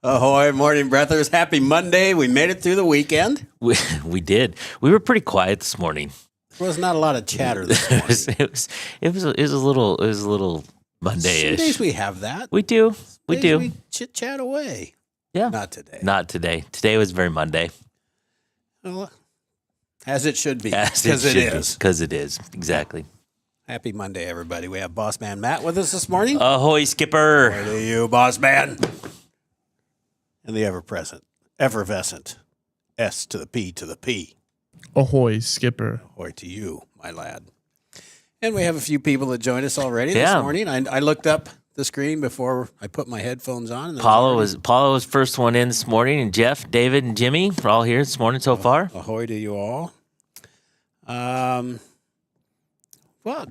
Ahoy, morning breathers. Happy Monday. We made it through the weekend. We did. We were pretty quiet this morning. There was not a lot of chatter this morning. It was a little Monday-ish. Some days we have that. We do. We chit-chat away. Yeah. Not today. Not today. Today was very Monday. Well, as it should be. Because it is. Exactly. Happy Monday, everybody. We have Boss Man Matt with us this morning. Ahoy, Skipper. Ahoy to you, Boss Man. And the ever-present, effervescent S to the P to the P. Ahoy, Skipper. Ahoy to you, my lad. And we have a few people that joined us already this morning. I looked up the screen before I put my headphones on. And Paulo was first one in this morning, and Jeff, David, and Jimmy are all here this morning so far. Ahoy to you all. Well,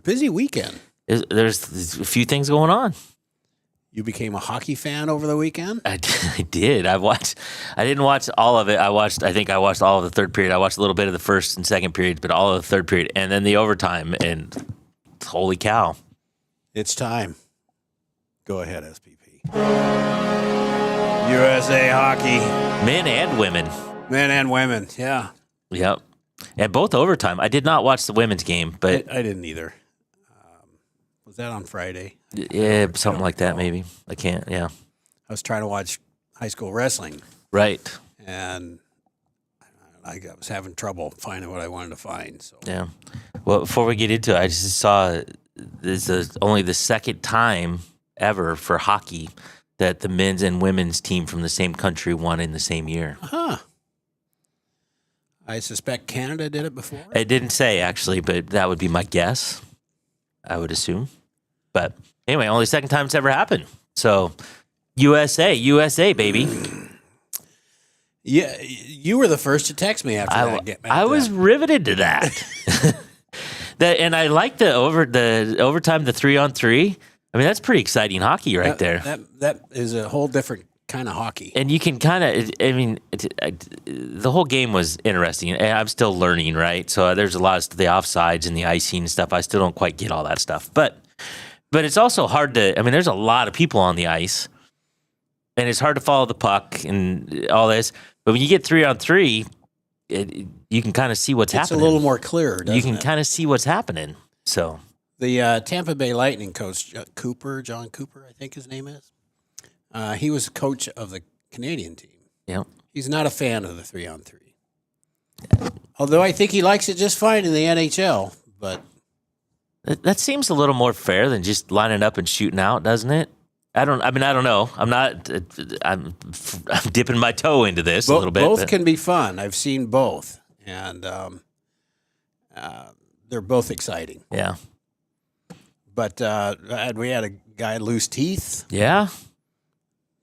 busy weekend. There's a few things going on. You became a hockey fan over the weekend? I did. I didn't watch all of it. I think I watched all of the third period. I watched a little bit of the first and second periods, but all of the third period, and then the overtime. And holy cow! It's time. Go ahead, SPP. USA hockey, men and women. Men and women. Yeah. Yep. And both overtime. I did not watch the women's game, but I didn't either. Was that on Friday? Yeah, something like that, maybe. I can't, yeah. I was trying to watch high school wrestling. Right. And I was having trouble finding what I wanted to find. So yeah. Well, before we get into it, I just saw this is only the second time ever for hockey that the men's and women's team from the same country won in the same year. Huh. I suspect Canada did it before. It didn't say, actually, but that would be my guess, I would assume. But anyway, only second time it's ever happened. So USA, baby. Yeah, you were the first to text me after that. I was riveted to that. And I like the overtime, the 3-on-3. I mean, that's pretty exciting hockey right there. That is a whole different kind of hockey. And you can kind of, the whole game was interesting. And I'm still learning, right? So there's a lot of the offsides and the icing and stuff. I still don't quite get all that stuff. But it's also hard to, there's a lot of people on the ice. And it's hard to follow the puck and all this. But when you get 3-on-3, you can kind of see what's happening. It's a little more clear, doesn't it? You can kind of see what's happening. So the Tampa Bay Lightning coach, John Cooper, I think his name is. He was coach of the Canadian team. Yeah. He's not a fan of the 3-on-3. Although I think he likes it just fine in the NHL. But that seems a little more fair than just lining up and shooting out, doesn't it? I don't know. I'm dipping my toe into this a little bit. Both can be fun. I've seen both, and they're both exciting. Yeah. But we had a guy lose teeth. Yeah.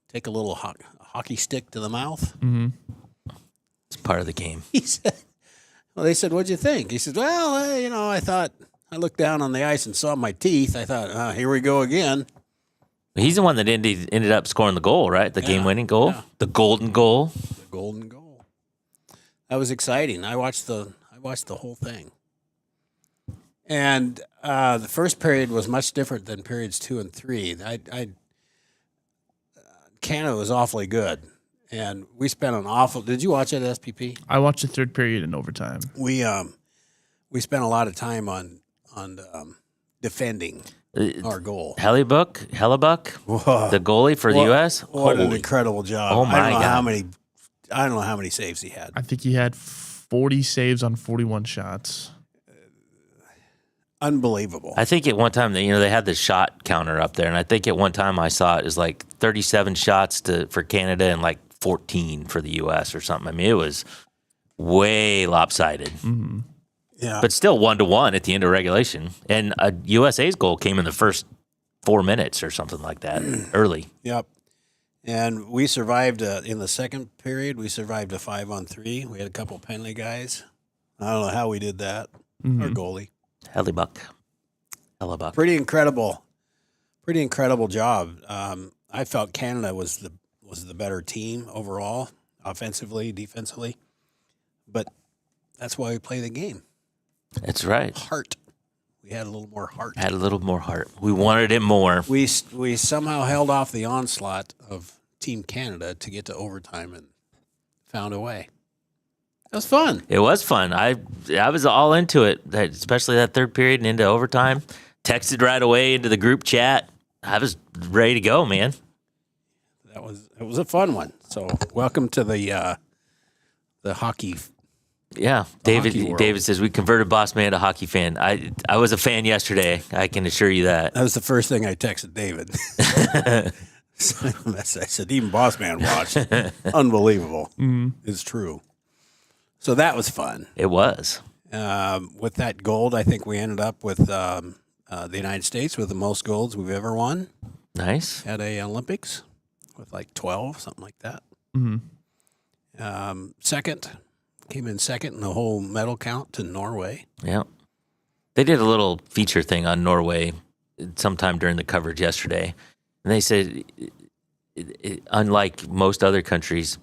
Take a little hockey stick to the mouth. Mm-hmm. It's part of the game. He said, well, they said, what'd you think? He said, well, I thought, I looked down on the ice and saw my teeth. I thought, here we go again. He's the one that ended up scoring the goal, right? The game-winning goal? Yeah. The golden goal? The golden goal. That was exciting. I watched the whole thing. And the first period was much different than periods 2 and 3. Canada was awfully good. And we spent did you watch it at SPP? I watched the third period in overtime. We spent a lot of time on defending our goal. Hellebuck, the goalie for the U.S. What an incredible job! Oh my God! I don't know how many saves he had. I think he had 40 saves on 41 shots. Unbelievable. I think at one time they had the shot counter up there, and I think at one time I saw it was like 37 shots for Canada and like 14 for the U.S. or something. It was way lopsided. Mm-hmm. Yeah, but still 1-1 at the end of regulation, and USA's goal came in the first 4 minutes or something like that, early. Yep. And we survived in the second period. We survived a 5-on-3. We had a couple penalty guys. I don't know how we did that. Mm-hmm. Our goalie, Hellebuck. Pretty incredible job. I felt Canada was the better team overall, offensively, defensively. But that's why we play the game. That's right. Heart. We had a little more heart. We wanted it more. We somehow held off the onslaught of Team Canada to get to overtime and found a way. That was fun. It was fun. I was all into it, especially that third period and into overtime. Texted right away into the group chat. I was ready to go, man. It was a fun one. So welcome to the hockey. Yeah, hockey world. David says we converted Boss Man to hockey fan. I was a fan yesterday. I can assure you that. That was the first thing I texted David. I said, even Boss Man watched. Unbelievable. It's true. So that was fun. It was. With that gold, I think we ended up with the United States with the most golds we've ever won Nice. at a Olympics with like 12, something like that. Second, came in second in the whole medal count to Norway. Yeah. They did a little feature thing on Norway sometime during the coverage yesterday. And they said, unlike most other countries,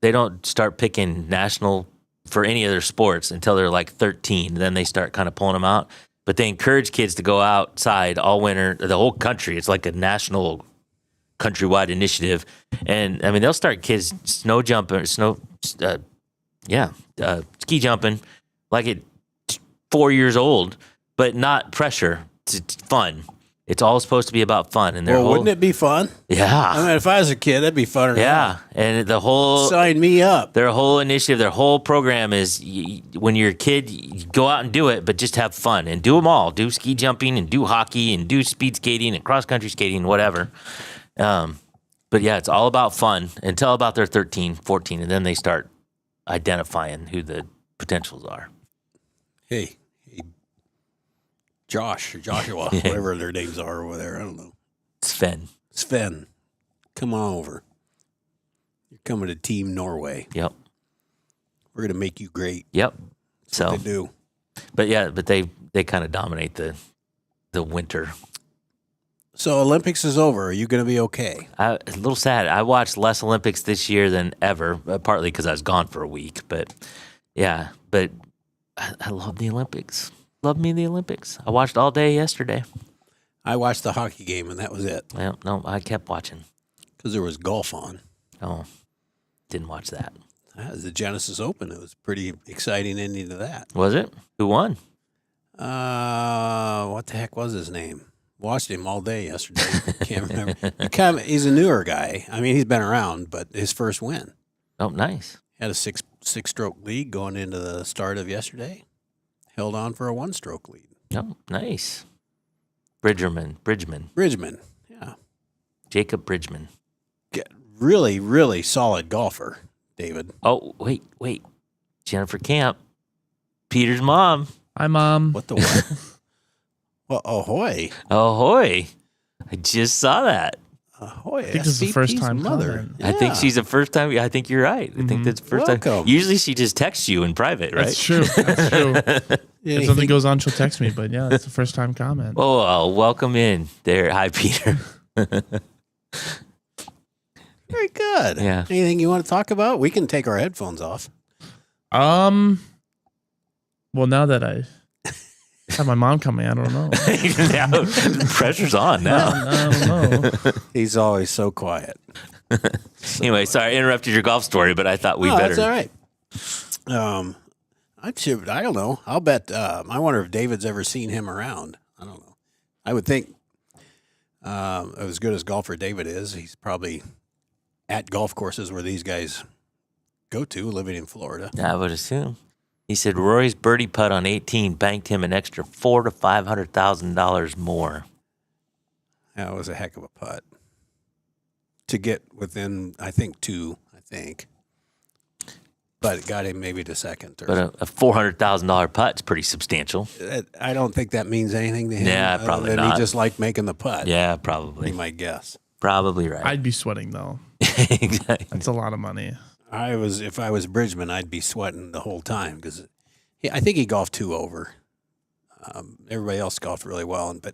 they don't start picking national for any other sports until they're like 13. Then they start kind of pulling them out. But they encourage kids to go outside all winter, the whole country. It's like a national countrywide initiative. And I mean, they'll start kids ski jumping like at 4 years old, but not pressure. It's fun. It's all supposed to be about fun. And Wouldn't it be fun? Yeah. I mean, if I was a kid, that'd be fun. Yeah. And the whole Sign me up. their whole initiative, their whole program is when you're a kid, you go out and do it, but just have fun and do them all. Do ski jumping and do hockey and do speed skating and cross country skating, whatever. But yeah, it's all about fun until about their 13, 14, and then they start identifying who the potentials are. Hey, Josh or Joshua, whatever their names are over there. I don't know. Sven, come on over. You're coming to Team Norway. Yep. We're going to make you great. Yep. That's what So, they do. but they kind of dominate the winter. So Olympics is over. Are you going to be okay? A little sad. I watched less Olympics this year than ever, partly because I was gone for a week. But yeah, but I love the Olympics. Love me the Olympics. I watched all day yesterday. I watched the hockey game, and that was it. Well, no, I kept watching. Because there was golf on. Oh, didn't watch that. That was the Genesis Open. It was a pretty exciting ending to that. Was it? Who won? What the heck was his name? Watched him all day yesterday. Can't remember. He's a newer guy. I mean, he's been around, but his first win. Oh, nice. Had a six-stroke lead going into the start of yesterday. Held on for a one-stroke lead. Oh, nice. Bridgman. Bridgman, yeah. Jacob Bridgman. Really, really solid golfer, David. Oh, wait. Jennifer Camp. Peter's mom. Hi, Mom. What the what? Well, ahoy. Ahoy. I just saw that. Ahoy. I think this is the first time mother. comment. I think Yeah. she's the first time. I think you're right. I think that's the first time. Welcome. Usually she just texts you in private, right? That's true. That's true. Yeah, If something goes on, she'll text me. But yeah, it's the first time comment. Oh, welcome in there. Hi, Peter. very good. Yeah. Anything you want to talk about? We can take our headphones off. Well, now that I have my mom coming, I don't know. Now, pressure's on now. I don't know. He's always so quiet. Anyway, sorry, I interrupted your golf story, but I thought we better. That's all right. I don't know. I'll bet. I wonder if David's ever seen him around. I don't know. I would think as good as golfer David is, he's probably at golf courses where these guys go to, living in Florida. I would assume. He said Rory's birdie putt on 18 banked him an extra $400,000 to $500,000 more. That was a heck of a putt to get within. I think two. But it got him maybe to second. Or But a $400,000 putt's pretty substantial. I don't think that means anything to him. Yeah, other probably than not. He just liked making the putt. Yeah, Be probably. my guess. Probably right. I'd be sweating though. Exactly. That's a lot of money. If I was Bridgman, I'd be sweating the whole time because I think he golfed 2 over. Everybody else golfed really well, but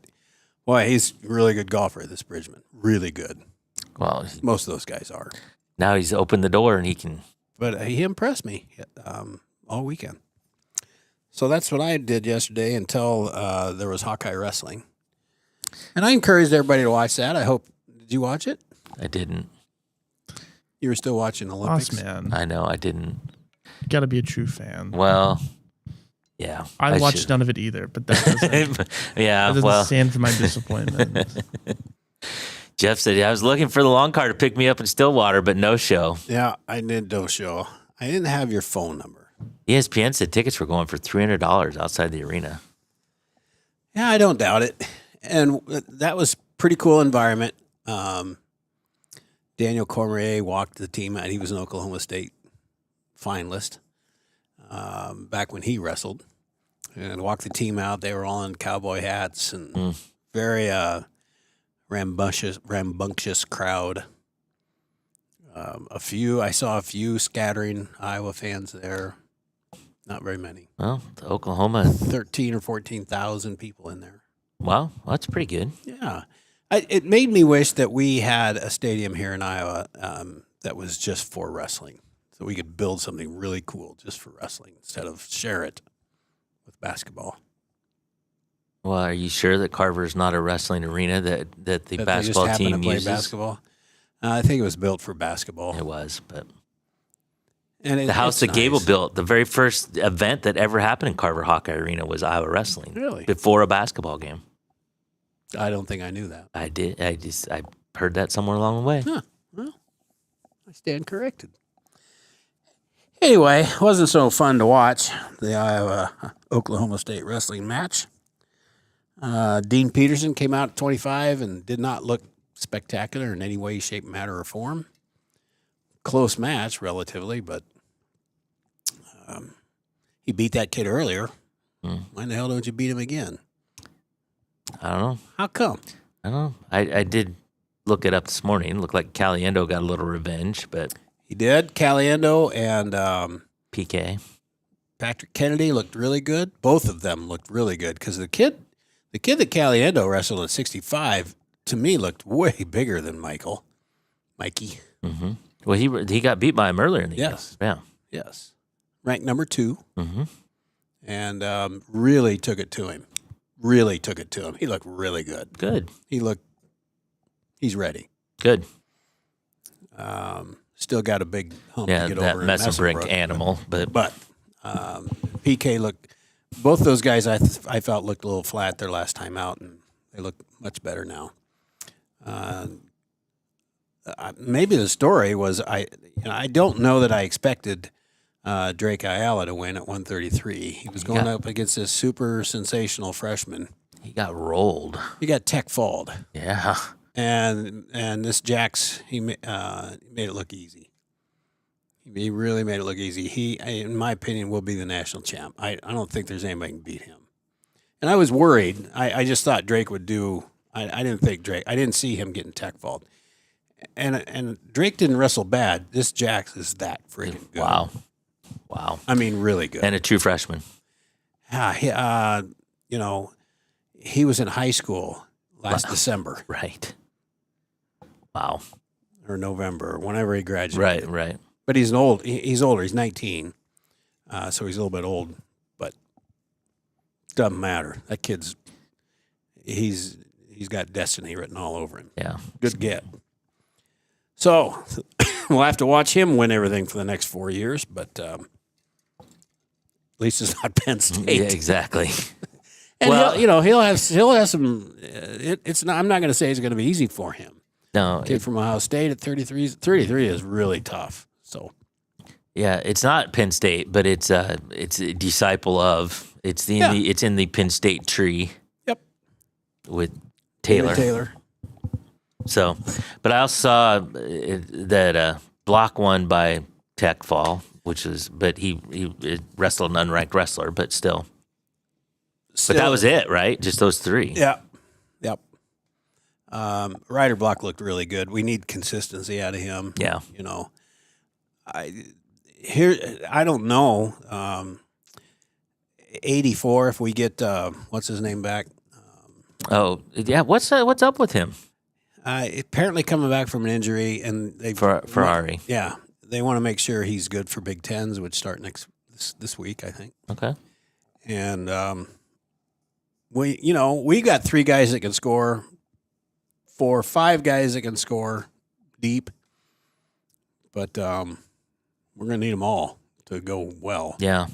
boy, he's a really good golfer. This Bridgman, really good. Well, Most of those guys are, now he's opened the door and he can. but he impressed me all weekend. So that's what I did yesterday until there was Hawkeye wrestling, and I encouraged everybody to watch that. I hope. Did you watch it? I didn't. You were still watching Olympics? Boss man. I know I didn't. You got to be a true fan. Well, yeah. I watched should. none of it either, but that doesn't, Yeah, that doesn't well, stand for my disappointment. Jeff said I was looking for the long car to pick me up in Stillwater, but no show. Yeah, I did no show. I didn't have your phone number. ESPN said tickets were going for $300 outside the arena. Yeah, I don't doubt it. And that was pretty cool environment. Daniel Cormier walked the team out. He was an Oklahoma State finalist back when he wrestled, and walked the team out. They were all in cowboy hats and very rambunctious crowd. I saw a few scattering Iowa fans there. Not very many. Well, the Oklahoma. 13 or 14,000 people in there. Wow, that's pretty good. Yeah. It made me wish that we had a stadium here in Iowa that was just for wrestling. So we could build something really cool just for wrestling instead of share it with basketball. Well, are you sure that Carver's not a wrestling arena that the That they basketball just happen team to play uses? basketball. I think it was built for basketball. It was, but And the house that Gable nice. built, the very first event that ever happened in Carver Hawkeye Arena was Iowa wrestling. Really? Before a basketball game. I don't think I knew that. I did. I heard that somewhere along the way. Huh. Well, I stand corrected. Anyway, it wasn't so fun to watch the Iowa-Oklahoma State wrestling match. Dean Peterson came out at 25 and did not look spectacular in any way, shape, matter, or form. Close match, relatively, but he beat that kid earlier. Why the hell don't you beat him again? I don't know. How come? I don't know. I did look it up this morning. It looked like Caliendo got a little revenge, but He did. Caliendo and PK. Patrick Kennedy looked really good. Both of them looked really good because the kid that Caliendo wrestled at 65, to me, looked way bigger than Mikey. Mm-hmm. Well, he got beat by him earlier in the Yes. year. Yeah. Yes. Ranked number 2. Mm-hmm. And really took it to him. Really took it to him. He looked really good. Good. He's ready. Good. Still got a big hump Yeah, to get that over. in Messenbrick Messenbrook, animal, but PK looked. Both those guys I felt looked a little flat their last time out, and they look much better now. Maybe the story was I don't know that I expected Drake Ayala to win at 133. He was going up against this super sensational freshman. he got rolled. He got tech falled, Yeah. and this Jax he made it look easy. He really made it look easy. He, in my opinion, will be the national champ. I don't think there's anybody who can beat him. And I was worried. I just thought Drake would do. I didn't think Drake. I didn't see him getting tech falled. And Drake didn't wrestle bad. This Jax is that freaking good. Wow. I mean, really good. And a true freshman. He was in high school last December Right. Wow. or November, whenever he graduated. Right. But he's older. He's 19, so he's a little bit old. But doesn't matter. That kid's he's got destiny written all over him. Yeah. Good get. So we'll have to watch him win everything for the next 4 years. But at least it's not Penn State. Yeah, exactly. And Well- he'll have some. It's not. I'm not going to say it's going to be easy for him. No. Kid from Ohio State at 33. 33 is really tough. So Yeah, it's not Penn State, but it's a disciple of. It's in the Penn State tree. Yep. With Taylor. So, but I also saw that block won by Tech Fall, but he wrestled an unranked wrestler, but still. But that was it, right? Just those three. Yeah. Yep. Ryder Block looked really good. We need consistency out of him. Yeah. I don't know. 84. If we get what's his name back? Oh, yeah. What's up with him? Apparently coming back from an injury, and they Ferrari. Yeah, they want to make sure he's good for Big Tens, which start this week, I think. Okay. And we got 3 guys that can score, 4 or 5 guys that can score deep. but we're gonna need them all to go well. Yeah.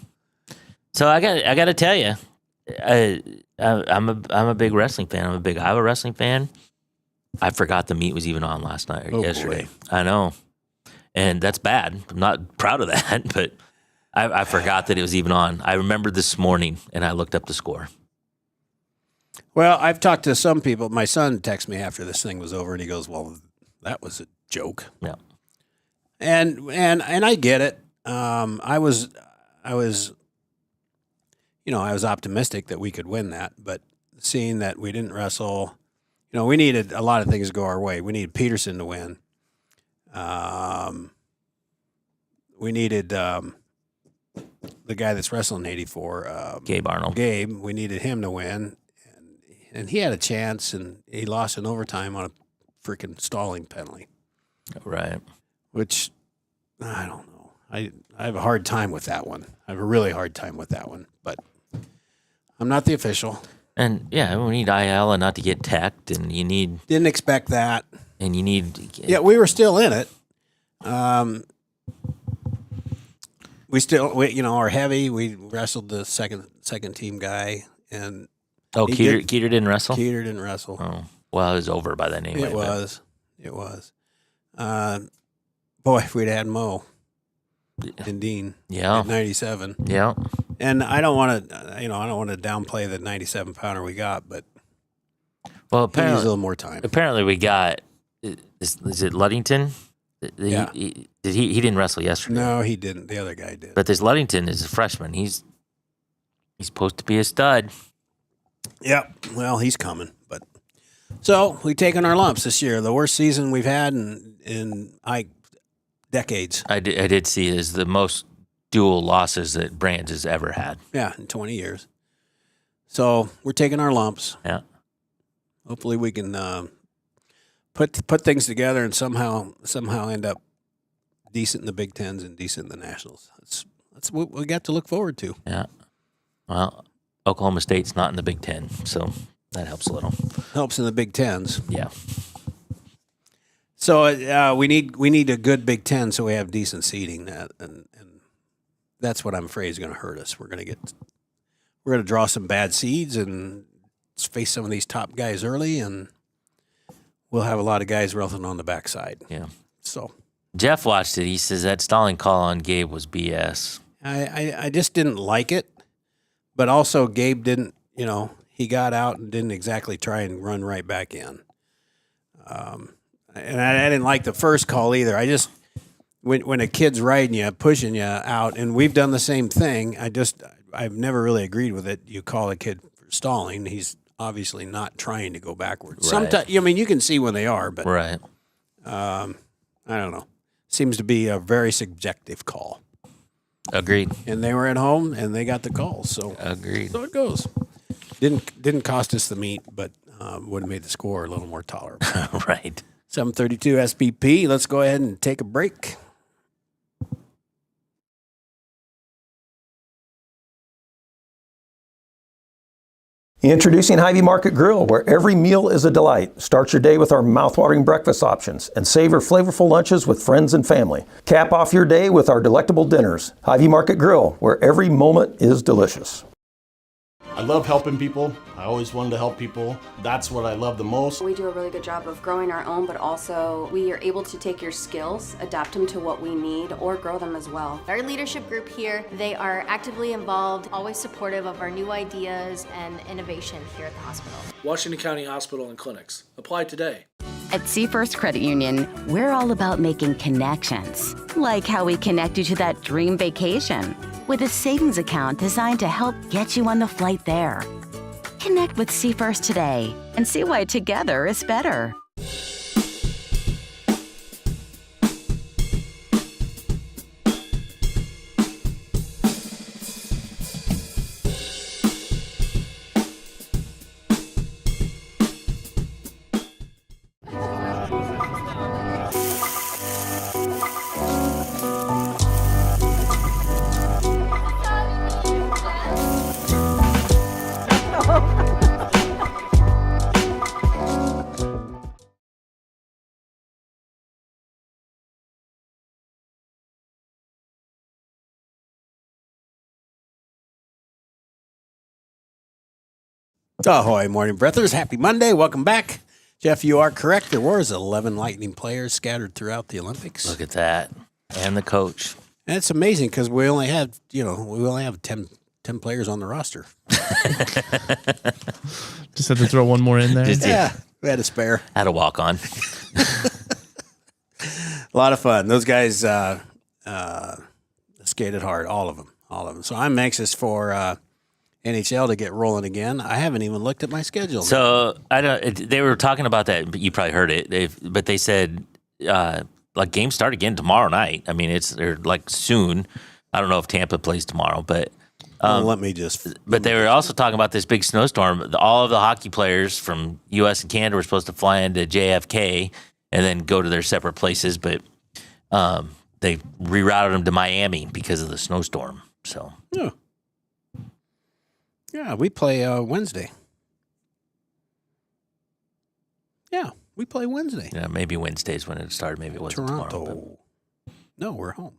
So I got to tell you, I'm a big wrestling fan. I'm a big Iowa wrestling fan. I forgot the meet was even on last night or Oh, yesterday. boy. I know, and that's bad. I'm not proud of that, but I forgot that it was even on. I remembered this morning, and I looked up the score. Well, I've talked to some people. My son texted me after this thing was over, and he goes, "Well, that was a joke." Yeah. And I get it. I was, I was optimistic that we could win that, but seeing that we didn't wrestle, we needed a lot of things to go our way. We needed Peterson to win. We needed the guy that's wrestling 84, Gabe Arnold. Gabe. We needed him to win, and he had a chance, and he lost in overtime on a freaking stalling penalty, Right. which I don't know. I have a hard time with that one. I have a really hard time with that one, but I'm not the official. And yeah, we need Ayala not to get teched, and you need Didn't expect that. Yeah, we were still in it. We our heavy. We wrestled the second team guy, and Oh, he Keeter didn't wrestle. Keeter didn't wrestle. Oh, well, it was over by then anyway. It was. Boy, if we'd had Mo and Dean Yeah. at 97, Yeah. and I don't want to, I don't want to downplay the 97 pounder we got, but Well, he needs a little more time. apparently we got. Is it Luddington? Yeah. He didn't wrestle yesterday. No, he didn't. The other guy did. But this Luddington is a freshman. He's supposed to be a stud. Yep. Well, he's coming, but so we've taken our lumps this year. The worst season we've had in decades. I did see it as the most dual losses that Brands has ever had. Yeah, in 20 years. So we're taking our lumps. Yeah. Hopefully, we can put things together and somehow end up decent in the Big Tens and decent in the Nationals. That's what we got to look forward to. Yeah. Well, Oklahoma State's not in the Big Ten, so that helps a little. Helps in the Big Tens. Yeah. So we need a good Big Ten so we have decent seeding, and that's what I'm afraid is going to hurt us. We're going to draw some bad seeds and face some of these top guys early, and we'll have a lot of guys wrestling on the backside. Yeah. So Jeff watched it. He says that stalling call on Gabe was BS. I just didn't like it, but also Gabe didn't. He got out and didn't exactly try and run right back in. And I didn't like the first call either. I just when a kid's riding you, pushing you out, and we've done the same thing. I've never really agreed with it. You call a kid for stalling. He's obviously not trying to go backwards. Right. Sometimes, you can see when they are, but Right. I don't know. Seems to be a very subjective call. Agreed. And they were at home and they got the call. So Agreed. so it goes. Didn't cost us the meet, but would have made the score a little more tolerable. Right. 7:32 SPP. Let's go ahead and take a break. Introducing Hy-Vee Market Grill, where every meal is a delight. Start your day with our mouthwatering breakfast options and savor flavorful lunches with friends and family. Cap off your day with our delectable dinners. Hy-Vee Market Grill, where every moment is delicious. I love helping people. I always wanted to help people. That's what I love the most. We do a really good job of growing our own, but also we are able to take your skills, adapt them to what we need, or grow them as well. Our leadership group here, they are actively involved, always supportive of our new ideas and innovation here at the hospital. Washington County Hospital and Clinics. Apply today. At Seafirst Credit Union, we're all about making connections, like how we connect you to that dream vacation with a savings account designed to help get you on the flight there. Connect with Seafirst today and see why together is better. Ahoy, morning breathers. Happy Monday. Welcome back. Jeff, you are correct. There was 11 Lightning players scattered throughout the Olympics. Look at that. And the coach. And it's amazing because we only have 10 players on the roster. Just had to throw one more in there. Yeah, we had a spare. Had a walk on. A lot of fun. Those guys skated hard, all of them. So I'm anxious for NHL to get rolling again. I haven't even looked at my schedule. So they were talking about that, but you probably heard it. But they said like games start again tomorrow night. I mean, they're like soon. I don't know if Tampa plays tomorrow, but let me just. But they were also talking about this big snowstorm. All of the hockey players from U.S. and Canada were supposed to fly into JFK and then go to their separate places, but they rerouted them to Miami because of the snowstorm. So yeah, we play Wednesday. Yeah, we play Wednesday. Yeah, maybe Wednesday's when it started. Maybe it wasn't Toronto. tomorrow. No, we're home.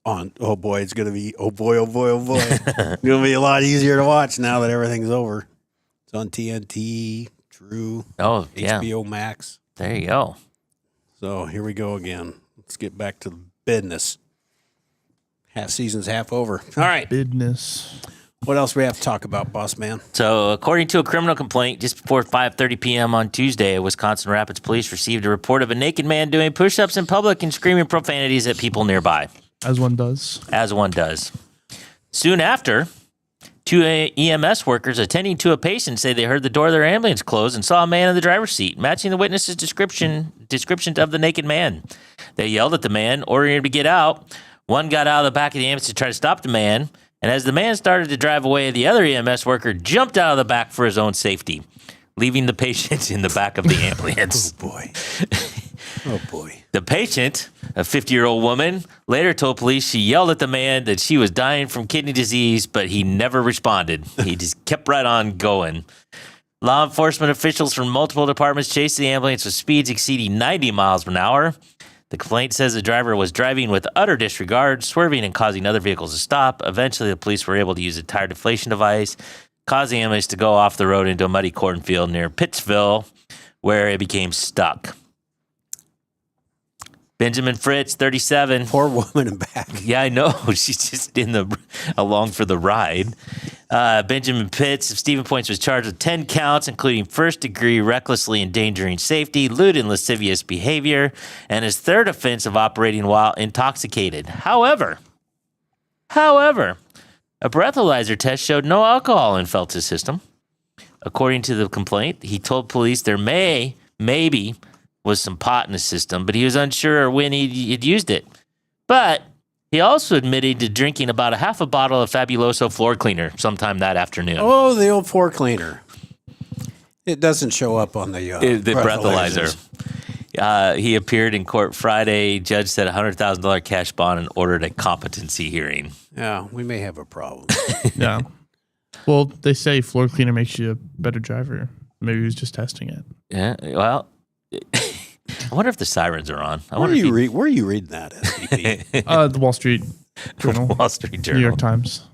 Oh boy, it's gonna be oh boy. It's gonna be a lot easier to watch now that everything's over. It's on TNT, True, HBO Max. There you go. So here we go again. Let's get back to the business. Season's half over. All right. Business. What else we have to talk about, boss man? So, according to a criminal complaint, just before 5:30 p.m. on Tuesday, Wisconsin Rapids police received a report of a naked man doing push-ups in public and screaming profanities at people nearby. As one does. As one does. Soon after, two EMS workers attending to a patient say they heard the door of their ambulance close and saw a man in the driver's seat, matching the witness's description of the naked man. They yelled at the man, ordering him to get out. One got out of the back of the ambulance to try to stop the man, and as the man started to drive away, the other EMS worker jumped out of the back for his own safety, leaving the patient in the back of the ambulance. Oh, boy. The patient, a 50-year-old woman, later told police she yelled at the man that she was dying from kidney disease, but he never responded. He just kept right on going. Law enforcement officials from multiple departments chased the ambulance with speeds exceeding 90 miles per hour. The complaint says the driver was driving with utter disregard, swerving and causing other vehicles to stop. Eventually, the police were able to use a tire deflation device, cause the ambulance to go off the road into a muddy cornfield near Pittsville, where it became stuck. Benjamin Fritz, 37. Poor woman in back. Yeah, I know. She's just along for the ride. Benjamin Pitts of Stephen Points was charged with 10 counts, including first-degree recklessly endangering safety, lewd and lascivious behavior, and his third offense of operating while intoxicated. However, a breathalyzer test showed no alcohol in Feltz's system. According to the complaint, he told police there maybe was some pot in his system, but he was unsure when he'd used it. But he also admitted to drinking about a half a bottle of Fabuloso floor cleaner sometime that afternoon. Oh, the old floor cleaner. It doesn't show up on the breathalyzer. He appeared in court Friday. Judge said $100,000 cash bond and ordered a competency hearing. Yeah, we may have a problem. Yeah. Well, they say floor cleaner makes you a better driver. Maybe he was just testing it. Yeah, well, I wonder if the sirens are on. Where are you reading that, SVP? The Wall Street Journal. Wall Street Journal. New York Times.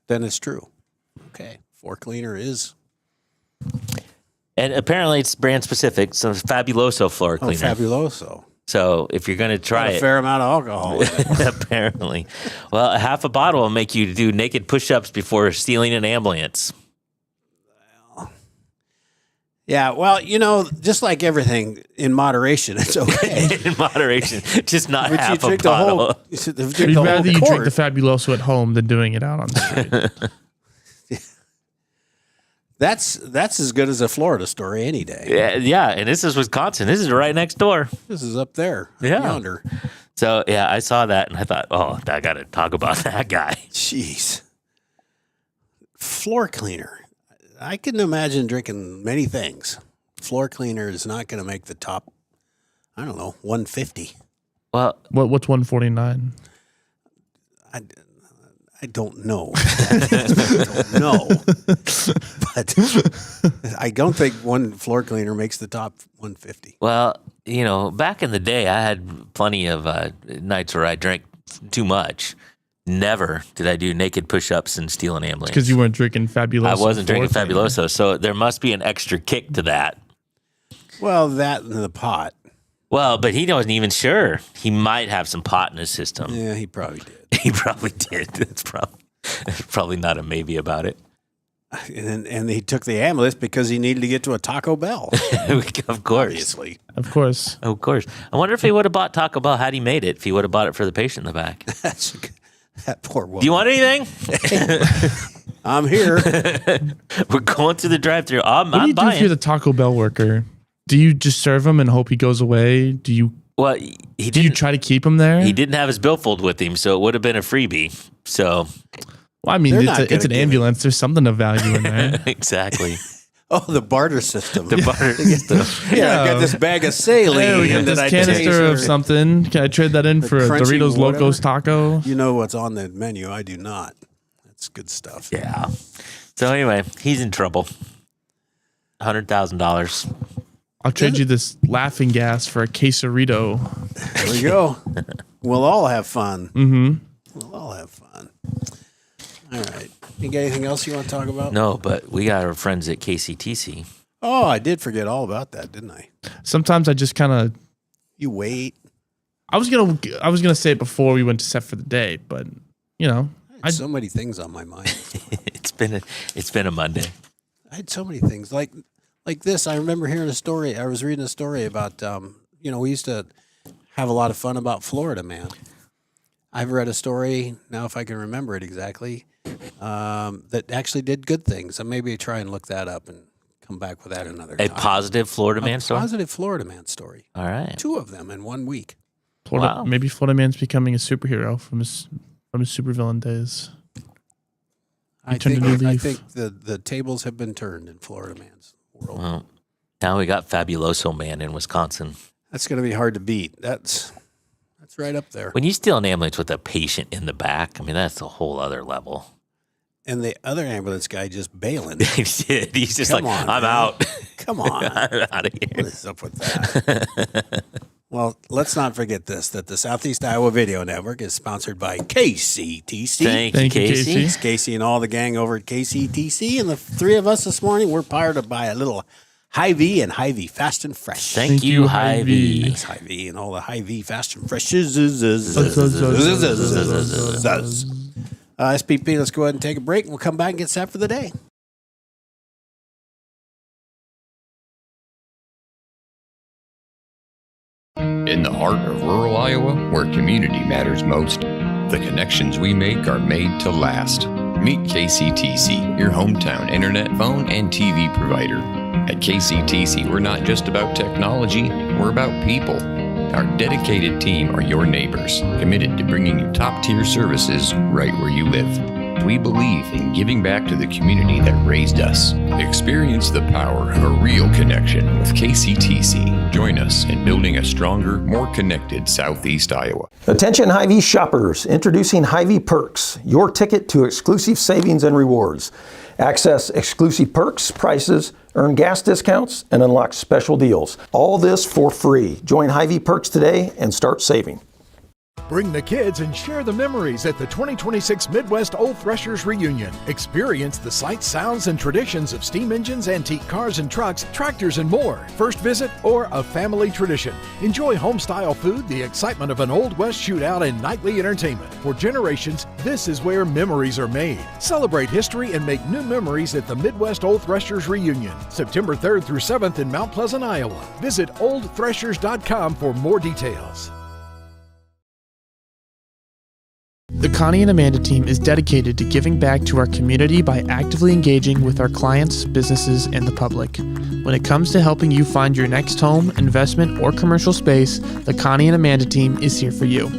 Then it's true. Okay. Floor cleaner is. And apparently it's brand specific, so it's Fabuloso floor cleaner. Oh, Fabuloso. So if you're going to try a fair amount of alcohol in it. Apparently. Well, a half a bottle will make you do naked push-ups before stealing an ambulance. Yeah, well, just like everything, in moderation, it's okay. In moderation, just not but half you a bottle. We'd rather you drink the Fabuloso at home than doing it out on the street. That's as good as a Florida story any day. Yeah, and this is Wisconsin. This is right next door. This is up there, yonder. So, yeah, I saw that, and I thought, I got to talk about that guy. Jeez. Floor cleaner. I can imagine drinking many things. Floor cleaner is not going to make the top, 150. Well, what's 149? I don't know. I don't know. But I don't think one floor cleaner makes the top 150. Well, back in the day, I had plenty of nights where I drank too much. Never did I do naked push-ups and steal an ambulance. Because you weren't drinking Fabuloso. I wasn't drinking before, Fabuloso, so there must be an extra kick to that. Well, that and the pot. Well, but he wasn't even sure. He might have some pot in his system. Yeah, he probably did. He probably did. That's probably not a maybe about it. And he took the ambulance because he needed to get to a Taco Bell. Of course. Obviously. Of course. Of course. I wonder if he would have bought Taco Bell had he made it, if he would have bought it for the patient in the back. That poor woman. Do you want anything? I'm here. We're going through the drive-thru. What do you do if you're the Taco Bell worker? Do you just serve him and hope he goes away? Do you try to keep him there? He didn't have his billfold with him, so it would have been a freebie. So, well, I mean, it's an ambulance. There's something of value in there. Exactly. Oh, the barter system. The barter system. Yeah, I got this bag of saline. Hey, we got this canister of something. Can I trade that in for a Doritos Locos taco? You know what's on the menu. I do not. That's good stuff. Yeah. So anyway, he's in trouble. $100,000. I'll trade you this laughing gas for a quesarito. There we go. We'll all have fun. Mm-hmm. We'll all have fun. All right. You got anything else you want to talk about? No, but we got our friends at KCTC. Oh, I did forget all about that, didn't I? Sometimes I just kind of. You wait. I was gonna say it before we went to set for the day, but I had so many things on my mind. It's been a Monday. I had so many things like this. I remember hearing a story. I was reading a story about we used to have a lot of fun about Florida Man. I've read a story now, if I can remember it exactly, that actually did good things. So maybe try and look that up and come back with that another time. A positive Florida Man story? Positive Florida Man story. All right. 2 of them in 1 week. Wow. Maybe Florida Man's becoming a superhero from his supervillain days. I think the tables have been turned in Florida Man's world. Well, now we got Fabuloso Man in Wisconsin. That's going to be hard to beat. That's right up there. When you steal an ambulance with a patient in the back, I mean, that's a whole other level. And the other ambulance guy just bailing. He's just I'm out. Come on. I'm out of here. What is up with that? Well, let's not forget that the Southeast Iowa Video Network is sponsored by KCTC. Thank you, Casey. It's Casey and all the gang over at KCTC. And the 3 of us this morning, we're powered to buy a little Hy-Vee and Hy-Vee Fast and Fresh. Thank you, Hy-Vee. Thanks, Hy-Vee, and all the Hy-Vee Fast and Freshes. SPP, let's go ahead and take a break, and we'll come back and get set for the day. In the heart of rural Iowa, where community matters most, the connections we make are made to last. Meet KCTC, your hometown internet, phone, and TV provider. At KCTC, we're not just about technology, we're about people. Our dedicated team are your neighbors, committed to bringing you top-tier services right where you live. We believe in giving back to the community that raised us. Experience the power of a real connection with KCTC. Join us in building a stronger, more connected Southeast Iowa. Attention Hy-Vee shoppers, introducing Hy-Vee Perks, your ticket to exclusive savings and rewards. Access exclusive perks, prices, earn gas discounts, and unlock special deals. All this for free. Join Hy-Vee Perks today and start saving. Bring the kids and share the memories at the 2026 Midwest Old Threshers Reunion. Experience the sights, sounds, and traditions of steam engines, antique cars and trucks, tractors, and more. First visit or a family tradition. Enjoy home-style food, the excitement of an Old West shootout, and nightly entertainment. For generations, this is where memories are made. Celebrate history and make new memories at the Midwest Old Threshers Reunion, September 3rd through 7th in Mount Pleasant, Iowa. Visit oldthreshers.com for more details. The Connie and Amanda team is dedicated to giving back to our community by actively engaging with our clients, businesses, and the public. When it comes to helping you find your next home, investment, or commercial space, the Connie and Amanda team is here for you.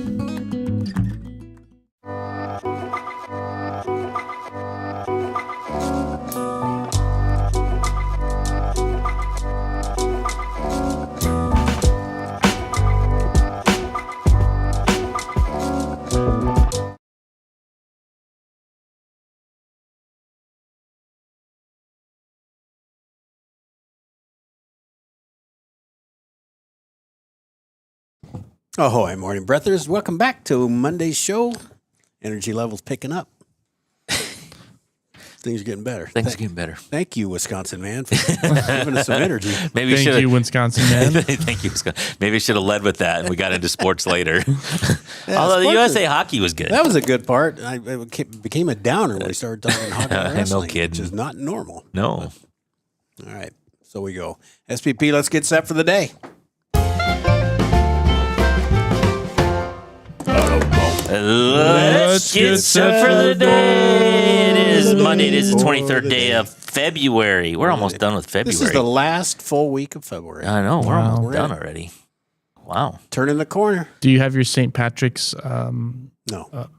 Ahoy, morning breathers. Welcome back to Monday's show. Energy levels picking up. Things are getting better. Things are getting better. Thank you, Wisconsin man, for giving us some energy. Maybe Thank you, Wisconsin man. Thank you, Wisconsin. Maybe I should have led with that, and we got into sports later. Although the USA hockey was good. That was a good part. It became a downer when we started talking hockey and wrestling, no kidding. which is not normal. No. All right, so we go. SPP, let's get set for the day. Let's get set for the day. It is Monday. It is the 23rd day of February. We're almost done with February. This is the last full week of February. I know. We're almost done already. Wow. Turning the corner. Do you have your St. Patrick's? No.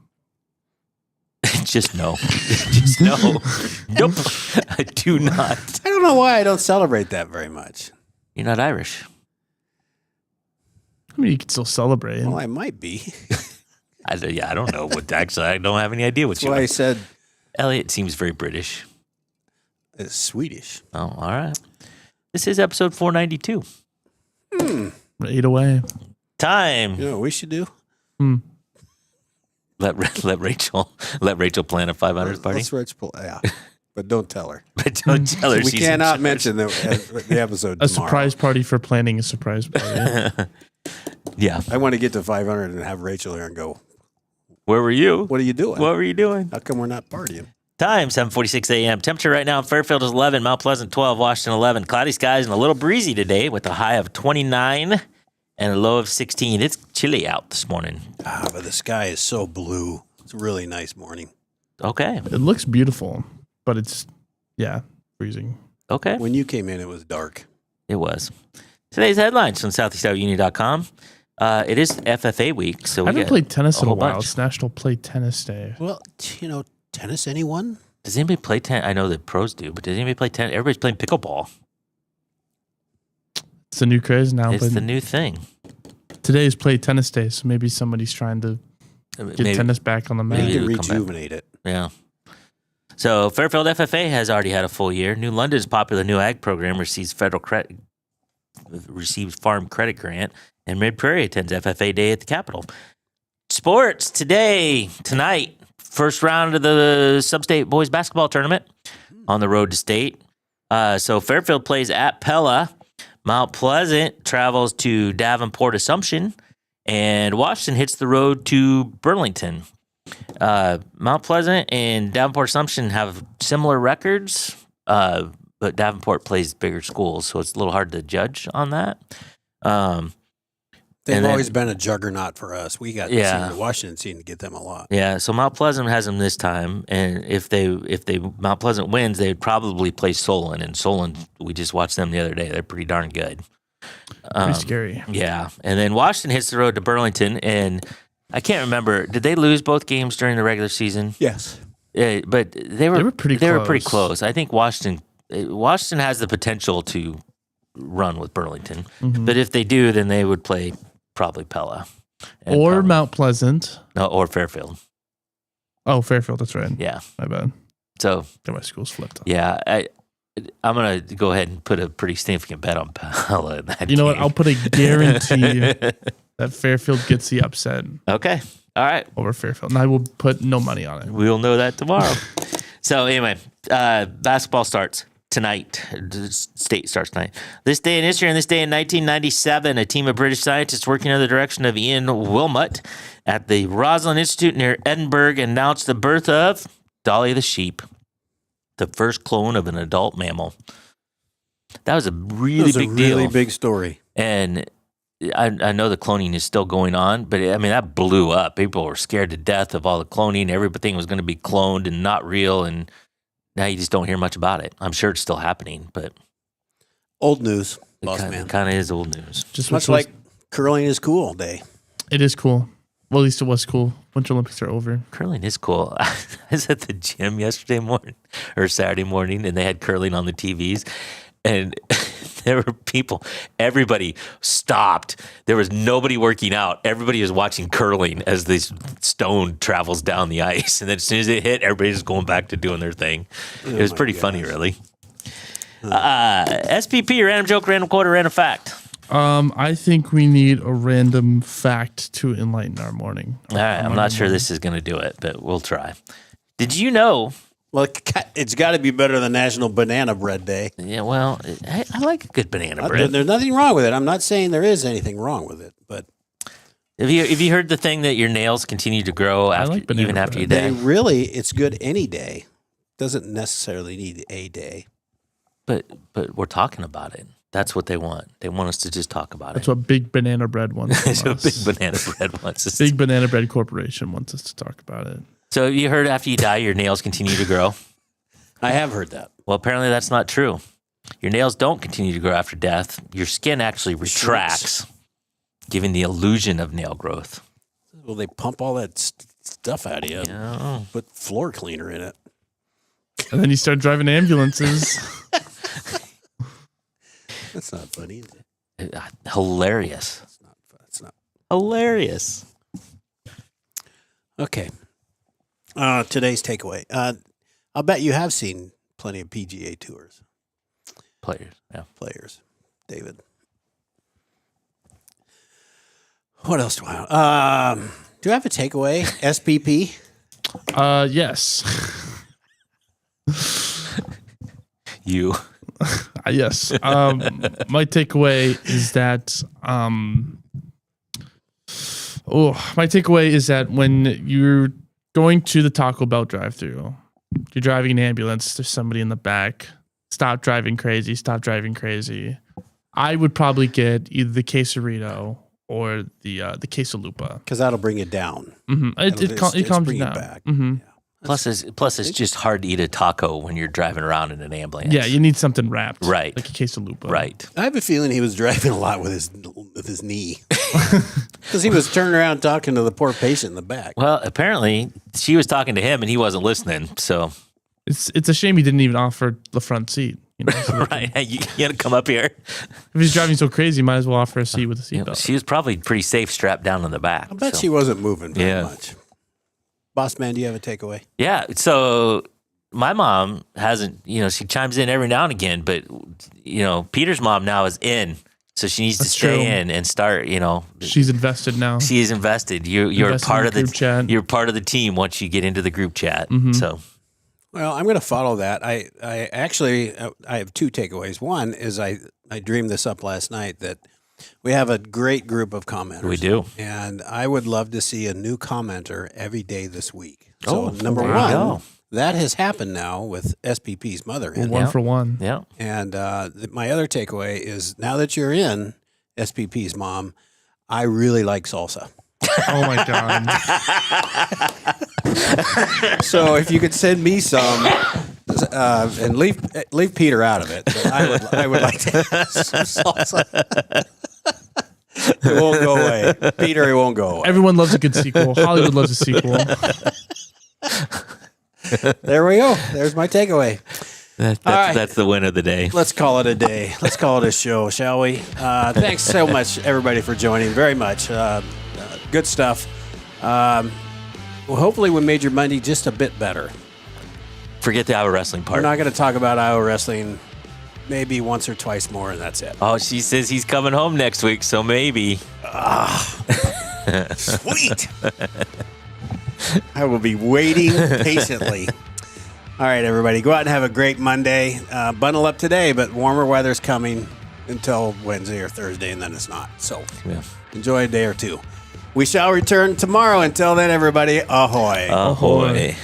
Just no. Just no. Nope. I do not. I don't know why I don't celebrate that very much. You're not Irish. I mean, you can still celebrate. Well, I might be. I don't know. Actually, I don't have any idea what That's you why are. I said Elliot seems very British. it's Swedish. Oh, all right. This is episode 492. 8 away. Time. You know what we should do? Let Rachel plan a 500th party. Let's Rachel, yeah. But don't tell her. But don't tell her. We she's cannot in charge. mention the episode A tomorrow. surprise party for planning a surprise party. Yeah. I want to get to 500 and have Rachel here and go, Where were you? what are you doing? What were you doing? How come we're not partying? Time 7:46 a.m. Temperature right now in Fairfield is 11, Mount Pleasant 12, Washington 11. Cloudy skies and a little breezy today with a high of 29 and a low of 16. It's chilly out this morning. But the sky is so blue. It's a really nice morning. Okay. It looks beautiful, but it's, freezing. Okay. When you came in, it was dark. It was. Today's headlines from SoutheastOutUnion.com. It is FFA week, so I haven't played tennis in a whole while. bunch. It's National Play Tennis Day. Well, tennis, anyone? Does anybody play tennis? I know the pros do, but does anybody play tennis? Everybody's playing pickleball. It's the new craze now. It's the new thing. Today is Play Tennis Day, so maybe somebody's trying to get tennis back on the mat. You can it'll come back. rejuvenate it. Yeah. So Fairfield FFA has already had a full year. New London's popular new ag program receives farm credit grant, and Mid Prairie attends FFA Day at the Capitol. Sports tonight, first round of the Sub-State boys basketball tournament on the road to state. So Fairfield plays at Pella. Mount Pleasant travels to Davenport Assumption, and Washington hits the road to Burlington. Mount Pleasant and Davenport Assumption have similar records, but Davenport plays bigger schools, so it's a little hard to judge on that. They've always been a juggernaut for us. We got Washington seemed to get them a lot. Yeah, so Mount Pleasant has them this time, and if Mount Pleasant wins, they'd probably play Solon, and Solon, we just watched them the other day. They're pretty darn good. Pretty scary. Yeah, and then Washington hits the road to Burlington, and I can't remember. Did they lose both games during the regular season? Yes. But they were pretty They close. were pretty close. I think Washington has the potential to run with Burlington, but if they do, then they would play probably Pella Or Mount Pleasant. No, or Fairfield. Oh, Fairfield. That's right. Yeah, My bad. so Got my schools flipped. yeah, I'm gonna go ahead and put a pretty significant bet on Pella in that. You know what? game. I'll put a guarantee that Fairfield gets the upset Okay, all right. over Fairfield. And I will put no money on it. We'll know that tomorrow. So anyway, basketball starts tonight. The state starts tonight. This day in history, and this day in 1997, a team of British scientists working under the direction of Ian Wilmot at the Roslin Institute near Edinburgh announced the birth of Dolly the sheep, the first clone of an adult mammal. That was a really big deal. Really big story. And I know the cloning is still going on, but I mean, that blew up. People were scared to death of all the cloning. Everything was going to be cloned and not real. And now you just don't hear much about it. I'm sure it's still happening, but Old news, it boss man. kind of is old news. Just Much like curling is cool day. it is cool. Well, at least it was cool. Winter Olympics are over. Curling is cool. I was at the gym yesterday morning or Saturday morning, and they had curling on the TVs. And there were people, everybody stopped. There was nobody working out. Everybody was watching curling as this stone travels down the ice. And then as soon as it hit, everybody's going back to doing their thing. It was pretty funny, really. SPP, random joke, random quote, or random fact. I think we need a random fact to enlighten our morning. All right, I'm not sure this is going to do it, but we'll try. Did you know? Well, it's got to be better than National Banana Bread Day. Yeah, well, I like a good banana bread. There's nothing wrong with it. I'm not saying there is anything wrong with it, but Have you heard the thing that your nails continue to grow even after you die? It's good any day. Doesn't necessarily need a day. But we're talking about it. That's what they want. They want us to just talk about That's it. what Big Banana Bread wants. That's what Big Banana Bread wants us. Big Banana Bread Corporation wants us to talk about it. So you heard after you die, your nails continue to grow? I have heard that. Well, apparently that's not true. Your nails don't continue to grow after death. Your skin actually retracts, giving the illusion of nail growth. Well, they pump all that stuff out of you. Yeah. Put floor cleaner in it. And then you start driving ambulances. That's not funny, is it? Hilarious. It's not. Hilarious. Okay. Today's takeaway. I'll bet you have seen plenty of PGA tours. Players. David. What else do I do I have a takeaway? SPP? Yes. You. Yes. My takeaway is that when you're going to the Taco Bell drive-thru, you're driving an ambulance, there's somebody in the back. Stop driving crazy. I would probably get either the quesarito or the quesalupa, because that'll bring it down. Mm-hmm. It calms you down. Back. Mm-hmm. Yeah. Plus, it's just hard to eat a taco when you're driving around in an ambulance. Yeah, you need something wrapped, right? Like a quesalupa, right? I have a feeling he was driving a lot with his knee, because he was turning around talking to the poor patient in the back. Well, apparently she was talking to him and he wasn't listening. So it's a shame he didn't even offer the front seat. You know, so right? Hey, you got to come up here. If he's driving so crazy, might as well offer a seat with a seatbelt. She was probably pretty safe strapped down in the back. I bet she wasn't moving very much. Boss man, do you have a takeaway? Yeah. So my mom hasn't, she chimes in every now and again, but, Peter's mom now is in. So she needs to stay in and start, She's invested now. She is invested. You're part of the group chat. You're part of the team once you get into the group chat. Mm-hmm. So. Well, I'm going to follow that. I have two takeaways. One is I dreamed this up last night that we have a great group of commenters. We do. And I would love to see a new commenter every day this week. Oh, so number one, that has happened now with SPP's mother. One for one. Yeah. And my other takeaway is now that you're in SPP's mom, I really like salsa. Oh my God. So if you could send me some and leave Peter out of it, but I would like to have some salsa. It won't go away. Peter, it won't go away. Everyone loves a good sequel. Hollywood loves a sequel. There we go. There's my takeaway. That's the win of the day. Let's call it a day. Let's call it a show, shall we? Thanks so much, everybody, for joining. Very much. Good stuff. Hopefully we made your Monday just a bit better. Forget the Iowa wrestling part. We're not going to talk about Iowa wrestling maybe once or twice more, and that's it. Oh, she says he's coming home next week, so maybe. Sweet. I will be waiting patiently. All right, everybody, go out and have a great Monday. Bundle up today, but warmer weather's coming until Wednesday or Thursday, and then it's not. So enjoy a day or two. We shall return tomorrow. Until then, everybody, ahoy. Ahoy.